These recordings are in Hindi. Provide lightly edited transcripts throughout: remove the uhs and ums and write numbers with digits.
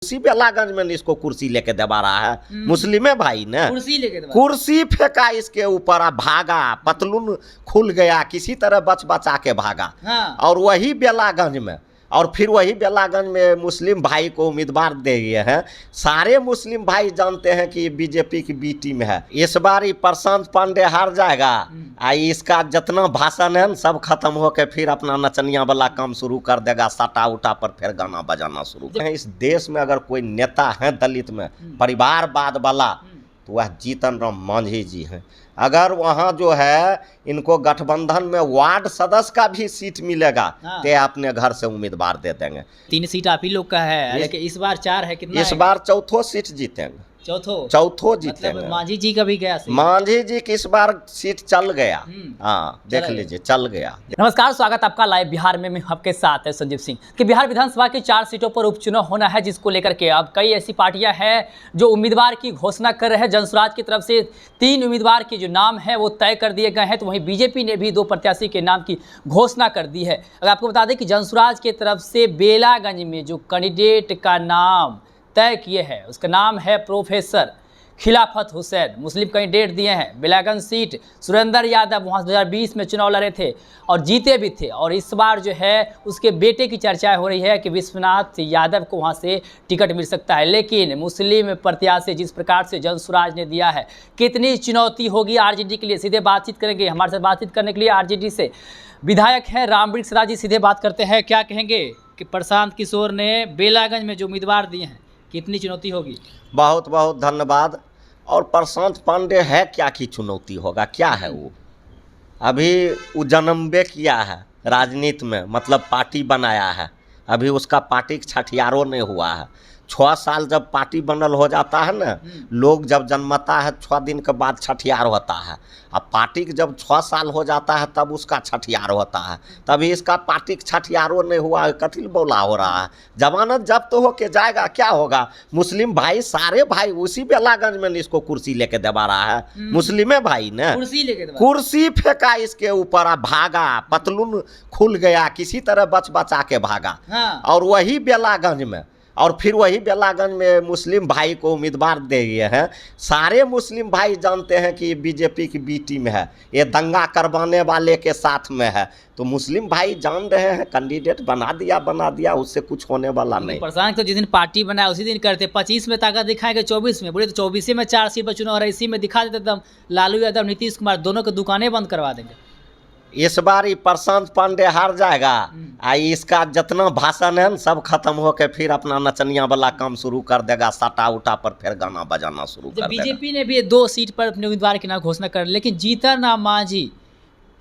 उसी बेलागंज में इसको कुर्सी लेके दबा रहा है। मुस्लिम है भाई ना, कुर्सी लेके दबा, कुर्सी फेंका इसके ऊपर, भागा, पतलून खुल गया, किसी तरह बच बचा के भागा। हाँ। और वही बेलागंज में, और फिर वही बेलागंज में मुस्लिम भाई को उम्मीदवार दे दिए हैं। सारे मुस्लिम भाई जानते हैं कि बीजेपी की बी टीम है। इस बार ये प्रशांत पांडे हार जाएगा। इसका जितना भाषण है सब खत्म होके फिर अपना नचनिया वाला काम शुरू कर देगा, साटा उटा पर फिर गाना बजाना शुरू कर। इस देश में अगर कोई नेता है दलित में परिवारवाद वाला तो वह जीतन राम मांझी जी हैं। अगर वहाँ जो है इनको गठबंधन में वार्ड सदस्य का भी सीट मिलेगा तो अपने घर से उम्मीदवार दे देंगे। 3 सीट आप ही लोग का है, लेकिन इस बार 4 है, कितना इस बार चौथो सीट जीतेंगे, चौथो जीतेंगे। मतलब मांझी जी का भी गया सीट। मांझी जी की इस बार सीट चल गया। हाँ, देख लीजिए, चल गया। नमस्कार, स्वागत आपका लाइव बिहार में। मैं आपके साथ है संजीव सिंह। कि बिहार विधानसभा की 4 सीटों पर उपचुनाव होना है, जिसको लेकर के अब कई ऐसी पार्टियां हैं जो उम्मीदवार की घोषणा कर रहे हैं। जनसुराज की तरफ से 3 उम्मीदवार के जो नाम है वो तय कर दिए गए हैं, तो वहीं बीजेपी ने भी 2 प्रत्याशी के नाम की घोषणा कर दी है। अगर आपको बता दें कि जनसुराज की तरफ से बेलागंज में जो कैंडिडेट का नाम तय किए हैं उसका नाम है प्रोफेसर खिलाफत हुसैन। मुस्लिम कैंडिडेट दिए हैं। बेलागंज सीट सुरेंद्र यादव वहाँ 2020 में चुनाव लड़े थे और जीते भी थे, और इस बार जो है उसके बेटे की चर्चा हो रही है कि विश्वनाथ यादव को वहाँ से टिकट मिल सकता है। लेकिन मुस्लिम प्रत्याशी जिस प्रकार से जनसुराज ने दिया है, कितनी चुनौती होगी आरजेडी के लिए, सीधे बातचीत करेंगे। हमारे साथ बातचीत करने के लिए आरजेडी से विधायक हैं रामवृक्ष राज जी, सीधे बात करते हैं। क्या कहेंगे कि प्रशांत किशोर ने बेलागंज में जो उम्मीदवार दिए हैं, कितनी चुनौती होगी? बहुत बहुत धन्यवाद। और प्रशांत पांडे है क्या की चुनौती होगा, क्या है वो? अभी वो जन्मबे किया है राजनीति में, मतलब पार्टी बनाया है, अभी उसका पार्टी छठियारों नहीं हुआ है। 6 साल जब पार्टी बनल हो जाता है ना, लोग जब जन्मता है 6 दिन के बाद छठियार होता है। अब पार्टी के जब 6 साल हो जाता है तब उसका छठियार होता है। तभी इसका पार्टी छठियारों नहीं हुआ है, कथिल बोला हो रहा है। जमानत जब्त तो होके जाएगा, क्या होगा? मुस्लिम भाई, सारे भाई उसी बेलागंज में इसको कुर्सी लेके दबा रहा है। मुस्लिम है भाई ना, कुर्सी लेके दबा, कुर्सी फेंका इसके ऊपर, भागा, पतलून खुल गया, किसी तरह बच बचा के भागा। और वही बेलागंज में, और फिर वही बेलागंज में मुस्लिम भाई को उम्मीदवार दे दिए हैं। सारे मुस्लिम भाई जानते हैं कि बीजेपी की बी टीम है, ये दंगा करवाने वाले के साथ में है। तो मुस्लिम भाई जान रहे हैं, कैंडिडेट बना दिया, उससे कुछ होने वाला नहीं। प्रशांत तो जिस दिन पार्टी बनाया उसी दिन करते, 25 में ताकत दिखाएंगे, 24 में बोले तो 24 में 4 सीट पर चुनाव हो रहा है, इसी में दिखा देते दम। लालू यादव, नीतीश कुमार दोनों की दुकानें बंद करवा देंगे। इस बार ये प्रशांत पांडे हार जाएगा। इसका जितना भाषण है सब खत्म होके फिर अपना नचनिया वाला काम शुरू कर देगा, साटा उटा पर फिर गाना बजाना शुरू कर देगा। बीजेपी ने भी 2 सीट पर अपने उम्मीदवार के नाम घोषणा कर, लेकिन जीतन राम मांझी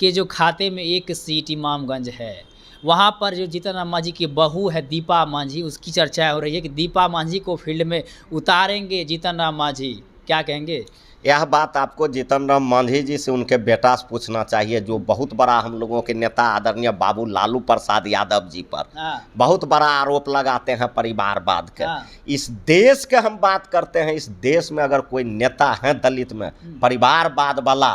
के जो खाते में 1 सीट इमामगंज है, वहाँ पर जो जीतन राम मांझी की बहू है दीपा मांझी, उसकी चर्चा हो रही है कि दीपा मांझी को फील्ड में उतारेंगे जीतन राम मांझी। क्या कहेंगे? यह बात आपको जीतन राम मांझी जी से उनके बेटा से पूछना चाहिए, जो बहुत बड़ा हम लोगों के नेता आदरणीय बाबू लालू प्रसाद यादव जी पर बहुत बड़ा आरोप लगाते हैं परिवारवाद के। इस देश के हम बात करते हैं, इस देश में अगर कोई नेता है दलित में परिवारवाद वाला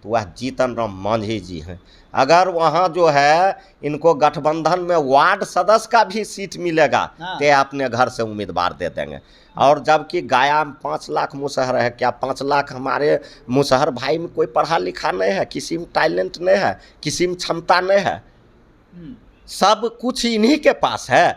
तो वह जीतन राम मांझी जी हैं। अगर वहाँ जो है इनको गठबंधन में वार्ड सदस्य का भी सीट मिलेगा तो अपने घर से उम्मीदवार दे देंगे। और जबकि गया में 5 लाख मुसहर है, क्या 5 लाख हमारे मुसहर भाई में कोई पढ़ा लिखा नहीं है, किसी में टैलेंट नहीं है, किसी में क्षमता नहीं है, सब कुछ इन्हीं के पास है।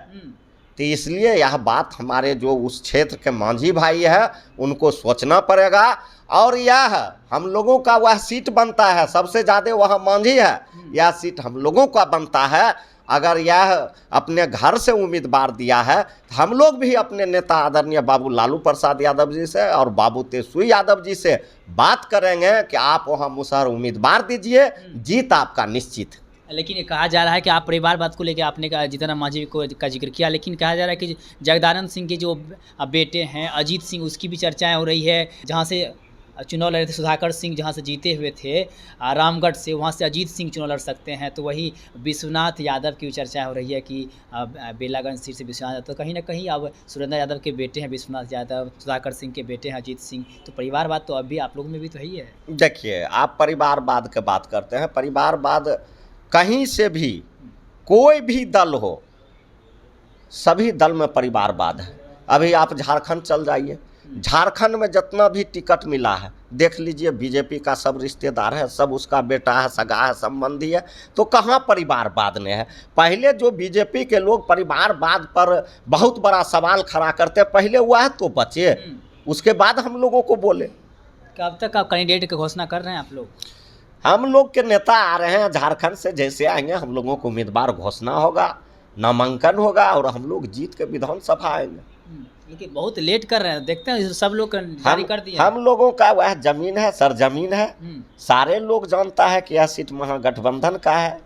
तो इसलिए यह बात हमारे जो उस क्षेत्र के मांझी भाई है उनको सोचना पड़ेगा। और यह हम लोगों का वह सीट बनता है, सबसे ज़्यादा वह मांझी है, यह सीट हम लोगों का बनता है। अगर यह अपने घर से उम्मीदवार दिया है तो हम लोग भी अपने नेता आदरणीय बाबू लालू प्रसाद यादव जी से और बाबू तेजस्वी यादव जी से बात करेंगे कि आप वहाँ मुसहर उम्मीदवार दीजिए, जीत आपका निश्चित। लेकिन ये कहा जा रहा है कि आप परिवारवाद को लेकर आपने कहा जीतन राम मांझी को का जिक्र किया, लेकिन कहा जा रहा है कि जगदानंद सिंह के जो बेटे हैं अजीत सिंह, उसकी भी चर्चाएं हो रही है। जहाँ से चुनाव लड़े थे सुधाकर सिंह, जहाँ से जीते हुए थे रामगढ़ से, वहाँ से अजीत सिंह चुनाव लड़ सकते हैं। तो वही विश्वनाथ यादव की चर्चा हो रही है कि बेलागंज सीट से विश्वनाथ यादव, तो कहीं ना कहीं अब सुरेंद्र यादव के बेटे हैं विश्वनाथ यादव, सुधाकर सिंह के बेटे हैं अजीत सिंह। तो परिवारवाद तो अभी आप लोगों में भी तो ही है। देखिए, आप परिवारवाद की बात करते हैं, परिवारवाद कहीं से भी कोई भी दल हो, सभी दल में परिवारवाद है। अभी आप झारखंड चल जाइए, झारखंड में जितना भी टिकट मिला है देख लीजिए, बीजेपी का सब रिश्तेदार है, सब उसका बेटा है, सगा है, संबंधी है, तो कहाँ परिवारवाद ने है। पहले जो बीजेपी के लोग परिवारवाद पर बहुत बड़ा सवाल खड़ा करते, पहले हुआ है तो बचे, उसके बाद हम लोगों को बोले। कब तक आप कैंडिडेट की घोषणा कर रहे हैं आप लोग? हम लोग के नेता आ रहे हैं झारखंड से, जैसे आएंगे हम लोगों को उम्मीदवार घोषणा होगा, नामांकन होगा और हम लोग जीत के विधानसभा आएंगे। लेकिन बहुत लेट कर रहे हैं, देखते हैं सब लोग जारी कर दिया। हम लोगों का वह जमीन है, सरजमीन है, सारे लोग जानता है कि यह सीट महागठबंधन का है।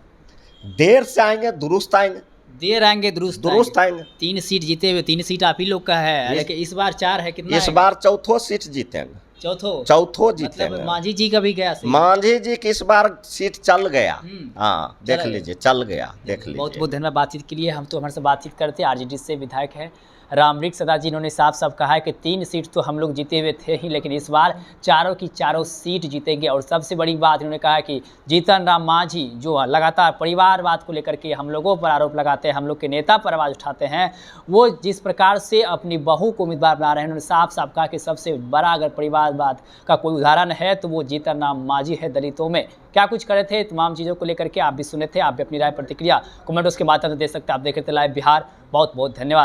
देर से आएंगे दुरुस्त आएंगे, देर आएंगे दुरुस्त आएंगे। 3 सीट जीते हुए, 3 सीट आप ही लोग का है, लेकिन इस बार 4 है। कितना इस बार चौथो सीट जीतेंगे, चौथो जीतेंगे। मतलब मांझी जी का भी गया, मांझी जी की इस बार सीट चल गया। हाँ देख लीजिए, चल गया, देख लीजिए। बहुत बहुत धन्यवाद बातचीत के लिए। हम तो हमारे से बातचीत करते आरजेडी से विधायक है रामवृक्ष सदा जी, इन्होंने साफ साफ कहा है कि 3 सीट तो हम लोग जीते हुए थे ही, लेकिन इस बार चारों की चारों सीट जीतेंगे। और सबसे बड़ी बात इन्होंने कहा है कि जीतन राम मांझी जो लगातार परिवारवाद को लेकर के हम लोगों पर आरोप लगाते हैं, हम लोग के नेता पर आवाज़ उठाते हैं, वो जिस प्रकार से अपनी बहू को उम्मीदवार बना रहे हैं, उन्होंने साफ साफ कहा कि सबसे बड़ा अगर परिवारवाद का कोई उदाहरण है तो वो जीतन राम मांझी है। दलितों में क्या कुछ करे थे, तमाम चीज़ों को लेकर के आप भी सुने थे। आप भी अपनी राय प्रतिक्रिया कमेंट उसके माध्यम से दे सकते हैं। आप देख रहे थे लाइव बिहार। बहुत बहुत धन्यवाद।